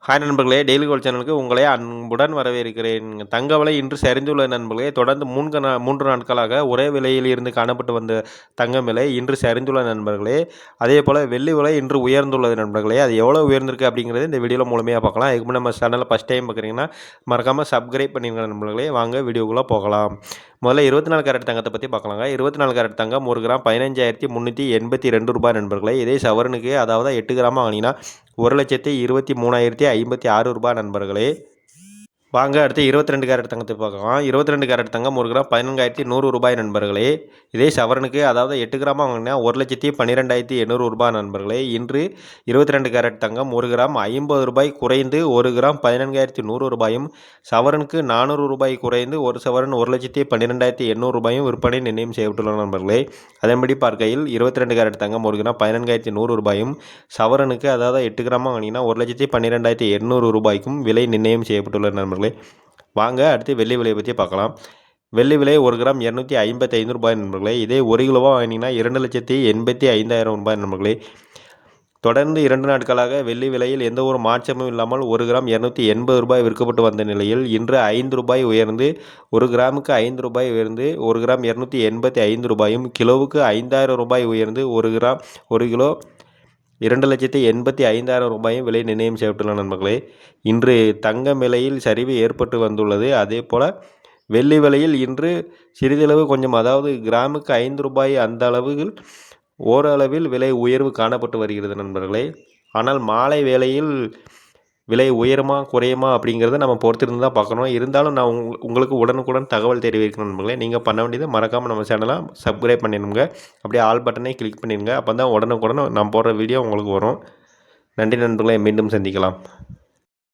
Hi நண்பர்களே, daily gold சேனலுக்கு உங்களை அன்புடன் வரவேற்கிறேன். தங்க விலை இன்று சரிந்துள்ளது நண்பர்களே. தொடர்ந்து 3 நாட்களாக ஒரே விலையில் இருந்து காணப்பட்டு வந்த தங்கம் விலை இன்று சரிந்துள்ளது நண்பர்களே. அதேபோல் வெள்ளி விலை இன்று உயர்ந்துள்ளது நண்பர்களே. அது எவ்வளோ உயர்ந்திருக்கு அப்படிங்கிறது இந்த வீடியோவில் முழுமையாக பார்க்கலாம். இதுக்கு முன்னாடி நம்ம சேனலில் ஃபஸ்ட் டைம் பார்க்குறீங்கன்னா மறக்காமல் சப்ஸ்கிரைப் பண்ணிடுங்க நண்பர்களே. வாங்க வீடியோக்குள்ளே போகலாம். முதல்ல 24 கேரட் தங்கத்தை பற்றி பார்க்கலாங்க. 24 கேரட் தங்கம் 1 கிராம் 15,382 ரூபாய் நண்பர்களே. இதே சவரனுக்கு அதாவது 8 கிராம் வாங்கினீங்கன்னா 1,23,056 ரூபாய் நண்பர்களே. வாங்க அடுத்து 22 கேரட் தங்கத்தை பார்க்கலாம். 22 கேரட் தங்கம் 1 கிராம் 14,100 ரூபாய் நண்பர்களே. இதே சவரனுக்கு அதாவது 8 கிராம் வாங்கினா 1,12,800 ரூபாய் நண்பர்களே. இன்று 22 கேரட் தங்கம் 1 கிராம் 50 ரூபாய் குறைந்து 1 கிராம் 14,100 ரூபாயும், சவரனுக்கு 400 ரூபாய் குறைந்து ஒரு சவரன் 1,12,800 ரூபாயும் விற்பனை நிர்ணயம் செய்யப்பட்டுள்ள நண்பர்களே. அதன்படி பார்க்கையில் 22 கேரட் தங்கம் 1 கிராம் 14,100 ரூபாயும், சவரனுக்கு அதாவது 8 கிராம் வாங்கினா 1,12,800 ரூபாய்க்கும் விலை நிர்ணயம் செய்யப்பட்டுள்ள நண்பர்களே. வாங்க அடுத்து வெள்ளி விலையை பற்றி பார்க்கலாம். வெள்ளி விலை 1 கிராம் 255 ரூபாய் நண்பர்களே. இதே 1 கிலோவாக வாங்கினீங்கன்னா 2,85,000 ரூபாய் நண்பர்களே. தொடர்ந்து 2 நாட்களாக வெள்ளி விலையில் எந்த ஒரு மாற்றமும் இல்லாமல் 1 கிராம் 280 ரூபாய் விற்கப்பட்டு வந்த நிலையில் இன்று 5 ரூபாய் உயர்ந்து 1 கிராமுக்கு 5 ரூபாய் உயர்ந்து 1 கிராம் 285 ரூபாயும், கிலோவுக்கு 5,000 ரூபாய் உயர்ந்து 1 கிலோ 2,85,000 ரூபாயும் விலை நிர்ணயம் செய்யப்பட்டுள்ள நண்பர்களே. இன்று தங்கம் விலையில் சரிவு ஏற்பட்டு வந்துள்ளது. அதே போல் வெள்ளி விலையில் இன்று சிறிதளவு கொஞ்சம் அதாவது கிராமுக்கு 5 ரூபாய் அந்த அளவில் ஓரளவில் விலை உயர்வு காணப்பட்டு வருகிறது நண்பர்களே. ஆனால் மாலை வேளையில் விலை உயருமா குறையுமா அப்படிங்கிறத நம்ம பொறுத்திருந்து தான் பார்க்கணும். இருந்தாலும் நான் உங்களுக்கு உடனுக்குடன் தகவல் தெரிவிக்கிறேன் நண்பர்களே. நீங்கள் பண்ண வேண்டியது மறக்காமல் நம்ம சேனலை சப்ஸ்கிரைப் பண்ணிடுங்க. அப்படியே ஆல் பட்டனை கிளிக் பண்ணிடுங்க. அப்போ தான் உடனுக்குடன் நான் போடுற வீடியோ உங்களுக்கு வரும். நன்றி நண்பர்களே, மீண்டும் சந்திக்கலாம்.